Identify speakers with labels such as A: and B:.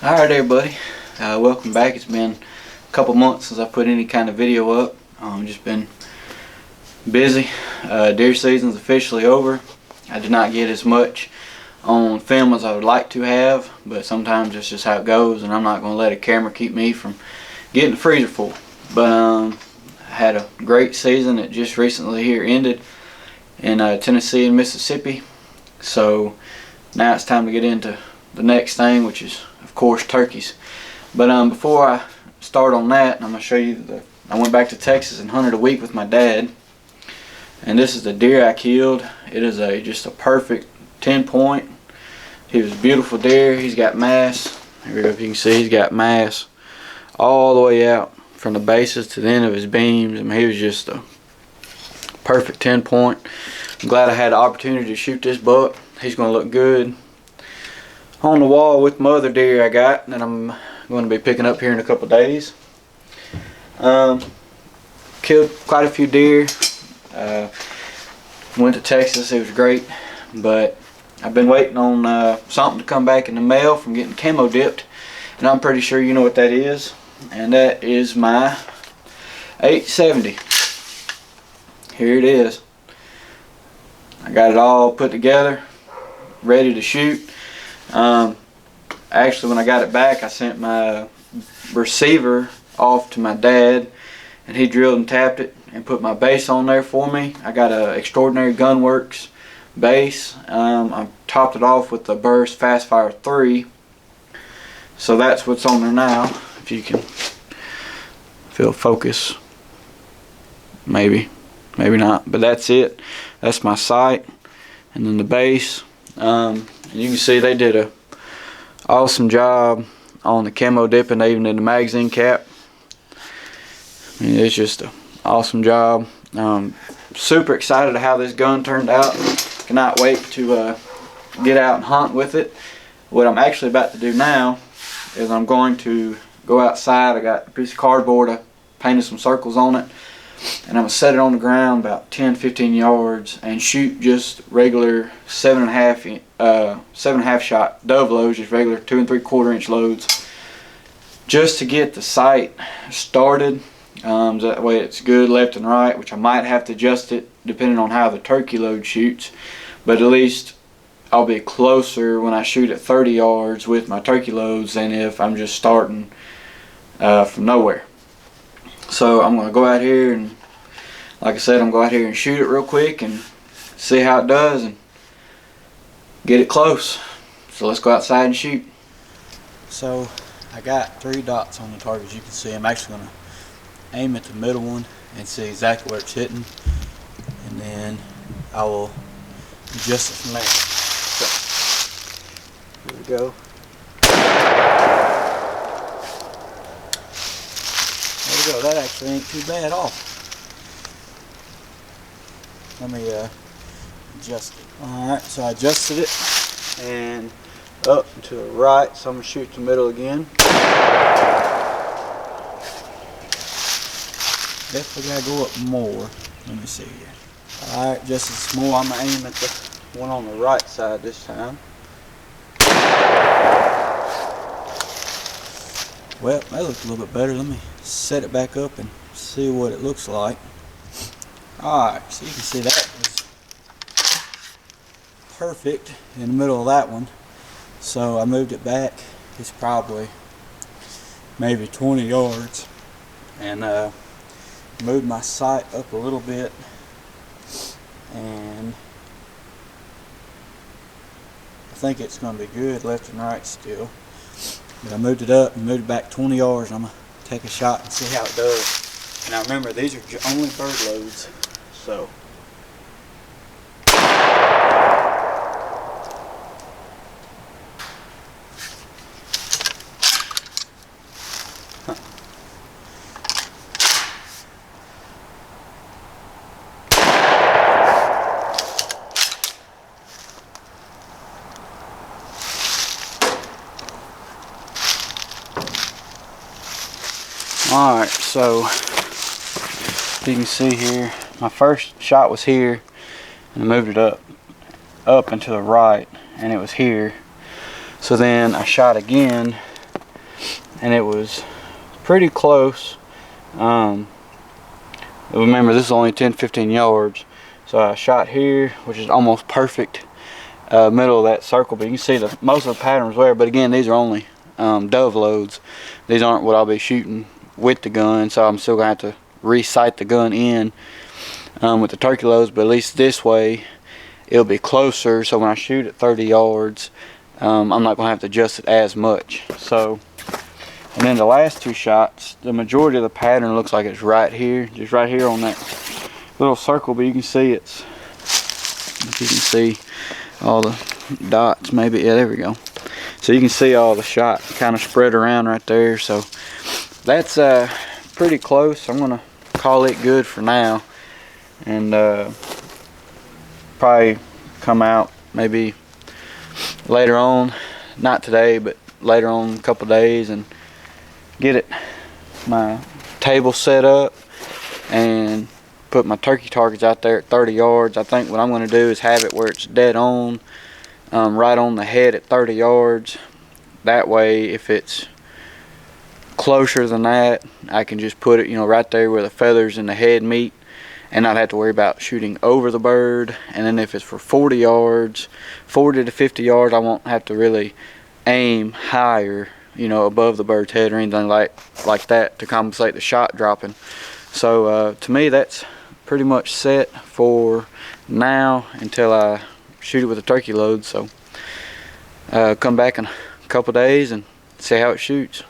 A: Alright everybody, welcome back. It's been a couple months since I put any kind of video up. Just been busy. Deer season's officially over. I did not get as much on film as I would like to have, but sometimes that's just how it goes, and I'm not going to let a camera keep me from getting the freezer full. But I had a great season. It just recently here ended in Tennessee and Mississippi, so now it's time to get into the next thing, which is of course turkeys. But before I start on that, I'm going to show you I went back to Texas and hunted a week with my dad, and this is the deer I killed. It is just a perfect 10-point. He was a beautiful deer. He's got mass. Here we go, if you can see, he's got mass all the way out from the bases to the end of his beams. I mean, he was just a perfect 10-point. I'm glad I had the opportunity to shoot this buck. He's going to look good on the wall with my other deer I got that I'm going to be picking up here in a couple days. Killed quite a few deer. Went to Texas. It was great, but I've been waiting on something to come back in the mail from getting camo dipped, and I'm pretty sure you know what that is, and that is my 870. Here it is. I got it all put together, ready to shoot. Actually, when I got it back, I sent my receiver off to my dad, and he drilled and tapped it and put my base on there for me. I got a Extraordinary Gunworks base. I topped it off with the Burris FF3, so that's what's on there now. If you can feel focus, maybe not, but that's it. That's my sight, and then the base. You can see they did a awesome job on the camo dipping. They even did the magazine cap. I mean, it's just an awesome job. Super excited how this gun turned out. Cannot wait to get out and hunt with it. What I'm actually about to do now is I'm going to go outside. I got a piece of cardboard. I painted some circles on it, and I'm going to set it on the ground about 10-15 yards and shoot just regular 7.5 shot dove loads, just regular 2 3/4 inch loads, just to get the sight started. So that way it's good left and right, which I might have to adjust it depending on how the turkey load shoots, but at least I'll be closer when I shoot at 30 yards with my turkey loads than if I'm just starting from nowhere. So I'm going to go out here and, like I said, I'm going to go out here and shoot it real quick and see how it does and get it close. So let's go outside and shoot. So I got 3 dots on the target, as you can see. I'm actually going to aim at the middle one and see exactly where it's hitting, and then I will adjust it from there. So here we go. There we go. That actually ain't too bad at all. Let me adjust it. Alright, so I adjusted it and up and to the right, so I'm going to shoot the middle again. Definitely got to go up more. Let me see here. Alright, just as small. I'm going to aim at the one on the right side this time. Well, that looked a little bit better. Let me set it back up and see what it looks like. Alright, so you can see that was perfect in the middle of that one. So I moved it back. It's probably maybe 20 yards. And moved my sight up a little bit. And I think it's going to be good left and right still. But I moved it up and moved it back 20 yards. I'm going to take a shot and see how it does. Now remember, these are only bird loads, so. Alright, so you can see here, my first shot was here, and I moved it up and to the right, and it was here. So then I shot again and it was pretty close. Remember, this is only 10-15 yards, so I shot here, which is almost perfect middle of that circle, but you can see the most of the patterns there. But again, these are only dove loads. These aren't what I'll be shooting with the gun, so I'm still gonna have to re-sight the gun in with the turkey loads, but at least this way it'll be closer, so when I shoot at 30 yards I'm not gonna have to adjust it as much. So, and then the last two shots, the majority of the pattern looks like it's right here, just right here on that little circle, but you can see it's, if you can see all the dots, maybe, yeah, there we go. So you can see all the shot kind of spread around right there. So that's pretty close. I'm gonna call it good for now, and probably come out maybe later on, not today, but later on in a couple days, and get my table set up and put my turkey targets out there at 30 yards. I think what I'm going to do is have it where it's dead on, right on the head at 30 yards. That way, if it's closer than that, I can just put it, you know, right there where the feathers and the head meet, and not have to worry about shooting over the bird. And then if it's for 40 yards, 40 to 50 yards, I won't have to really aim higher, you know, above the bird's head or anything like that to compensate the shot dropping. So to me, that's pretty much set for now until I shoot it with a turkey load. So come back in a couple days and see how it shoots.